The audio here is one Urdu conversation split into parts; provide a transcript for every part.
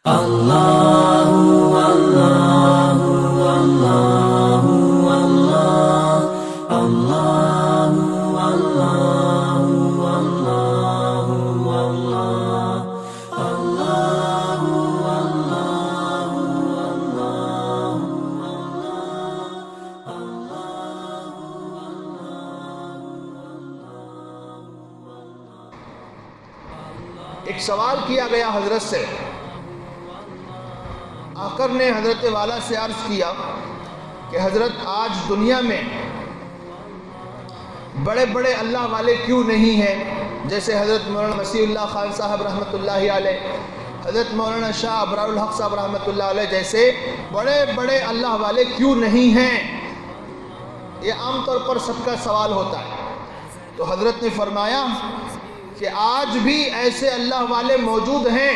ایک سوال کیا گیا حضرت سے، آقر نے حضرت والا سے عرض کیا کہ حضرت آج دنیا میں بڑے بڑے اللہ والے کیوں نہیں ہیں؟ جیسے حضرت مولانا مسیح اللہ خان صاحب رحمۃ اللہ علیہ، حضرت مولانا شاہ ابرار الحق صاحب رحمۃ اللہ علیہ جیسے بڑے بڑے اللہ والے کیوں نہیں ہیں؟ یہ عام طور پر سب کا سوال ہوتا ہے۔ تو حضرت نے فرمایا کہ آج بھی ایسے اللہ والے موجود ہیں،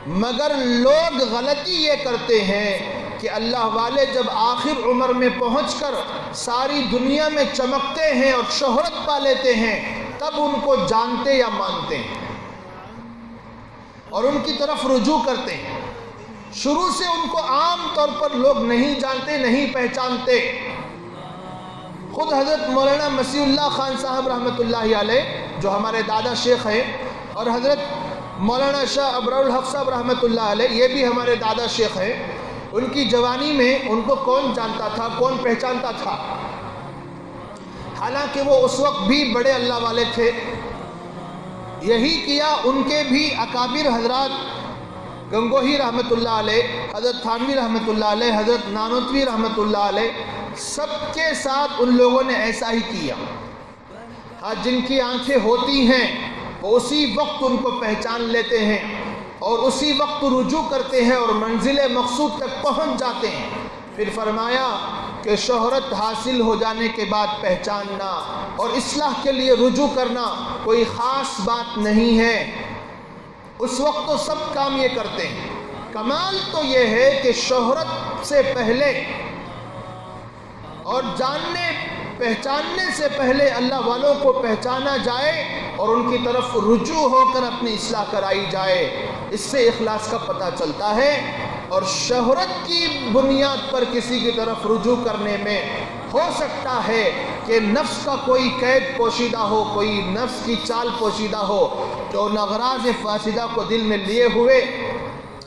مگر لوگ غلطی یہ کرتے ہیں کہ اللہ والے جب آخر عمر میں پہنچ کر ساری دنیا میں چمکتے ہیں اور شہرت پا لیتے ہیں، تب ان کو جانتے یا مانتے ہیں اور ان کی طرف رجوع کرتے ہیں۔ شروع سے ان کو عام طور پر لوگ نہیں جانتے، نہیں پہچانتے۔ خود حضرت مولانا مسیح اللہ خان صاحب رحمۃ اللہ علیہ جو ہمارے دادا شیخ ہیں، اور حضرت مولانا شاہ ابرار الحق صاحب رحمۃ اللہ علیہ یہ بھی ہمارے دادا شیخ ہیں، ان کی جوانی میں ان کو کون جانتا تھا، کون پہچانتا تھا؟ حالانکہ وہ اس وقت بھی بڑے اللہ والے تھے۔ یہی کیا ان کے بھی اکابر حضرات گنگوہی رحمۃ اللہ علیہ، حضرت تھانوی رحمۃ اللہ علیہ، حضرت نانوتوی رحمۃ اللہ علیہ، سب کے ساتھ ان لوگوں نے ایسا ہی کیا۔ ہاں، جن کی آنکھیں ہوتی ہیں وہ اسی وقت ان کو پہچان لیتے ہیں اور اسی وقت رجوع کرتے ہیں اور منزل مقصود تک پہنچ جاتے ہیں۔ پھر فرمایا کہ شہرت حاصل ہو جانے کے بعد پہچاننا اور اصلاح کے لیے رجوع کرنا کوئی خاص بات نہیں ہے، اس وقت تو سب کام یہ کرتے ہیں۔ کمال تو یہ ہے کہ شہرت سے پہلے اور جاننے پہچاننے سے پہلے اللہ والوں کو پہچانا جائے اور ان کی طرف رجوع ہو کر اپنی اصلاح کرائی جائے۔ اس سے اخلاص کا پتہ چلتا ہے، اور شہرت کی بنیاد پر کسی کی طرف رجوع کرنے میں ہو سکتا ہے کہ نفس کا کوئی قید پوشیدہ ہو، کوئی نفس کی چال پوشیدہ ہو، جو اغراض فاسدہ کو دل میں لیے ہوئے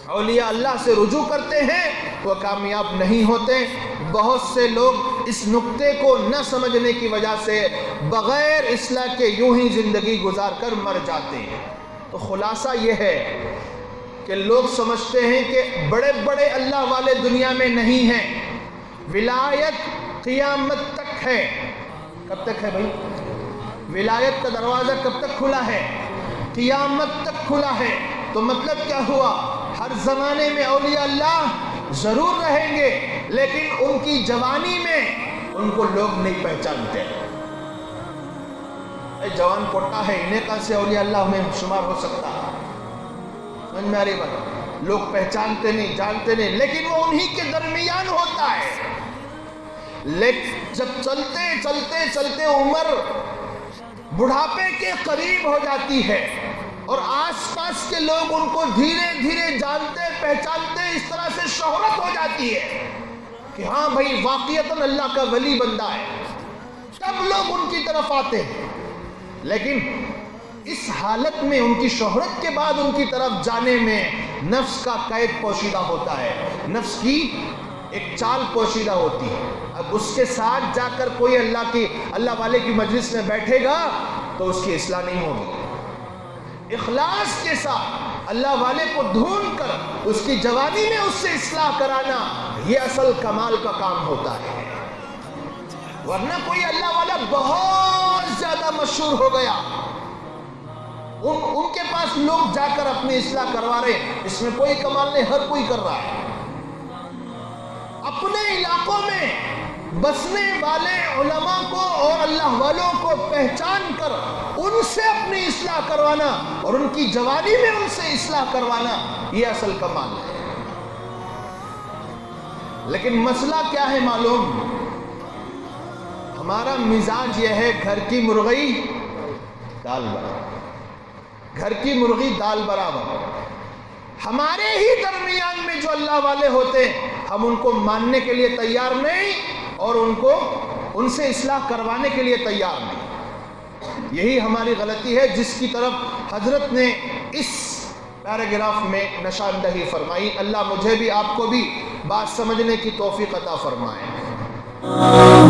اولیاء اللہ سے رجوع کرتے ہیں وہ کامیاب نہیں ہوتے۔ بہت سے لوگ اس نقطے کو نہ سمجھنے کی وجہ سے بغیر اصلاح کے یوں ہی زندگی گزار کر مر جاتے ہیں۔ تو خلاصہ یہ ہے کہ لوگ سمجھتے ہیں کہ بڑے بڑے اللہ والے دنیا میں نہیں ہیں، ولایت قیامت تک ہے۔ کب تک ہے بھائی؟ ولایت کا دروازہ کب تک کھلا ہے؟ قیامت تک کھلا ہے۔ تو مطلب کیا ہوا؟ ہر زمانے میں اولیاء اللہ ضرور رہیں گے، لیکن ان کی جوانی میں ان کو لوگ نہیں پہچانتے۔ جوان پوٹا ہے، انہیں کہاں سے اولیاء اللہ میں شمار ہو سکتا؟ سمجھ میں آ رہی بات؟ لوگ پہچانتے نہیں، جانتے نہیں، لیکن وہ انہی کے درمیان ہوتا ہے۔ لیکن جب چلتے چلتے چلتے عمر بڑھاپے کے قریب ہو جاتی ہے اور آس پاس کے لوگ ان کو دھیرے دھیرے جانتے پہچانتے، اس طرح سے شہرت ہو جاتی ہے کہ ہاں بھائی واقعتاً اللہ کا ولی بندہ ہے، تب لوگ ان کی طرف آتے ہیں۔ لیکن اس حالت میں ان کی شہرت کے بعد ان کی طرف جانے میں نفس کا قید پوشیدہ ہوتا ہے، نفس کی ایک چال پوشیدہ ہوتی ہے۔ اب اس کے ساتھ جا کر کوئی اللہ والے کی مجلس میں بیٹھے گا تو اس کی اصلاح نہیں ہوگی۔ اخلاص کے ساتھ اللہ والے کو ڈھونڈ کر اس کی جوانی میں اس سے اصلاح کرانا، یہ اصل کمال کا کام ہوتا ہے۔ ورنہ کوئی اللہ والا بہت زیادہ مشہور ہو گیا، ان کے پاس لوگ جا کر اپنی اصلاح کروا رہے ہیں، اس میں کوئی کمال نہیں، ہر کوئی کر رہا ہے۔ اپنے علاقوں میں بسنے والے علماء کو اور اللہ والوں کو پہچان کر ان سے اپنی اصلاح کروانا اور ان کی جوانی میں ان سے اصلاح کروانا، یہ اصل کمال ہے۔ لیکن مسئلہ کیا ہے معلوم؟ ہمارا مزاج یہ ہے، گھر کی مرغی دال برابر، گھر کی مرغی دال برابر۔ ہمارے ہی درمیان میں جو اللہ والے ہوتے ہیں ہم ان کو ماننے کے لیے تیار نہیں اور ان سے اصلاح کروانے کے لیے تیار نہیں. یہی ہماری غلطی ہے جس کی طرف حضرت نے اس پیراگراف میں نشاندہی فرمائی. اللہ مجھے بھی آپ کو بھی بات سمجھنے کی توفیق عطا فرمائے.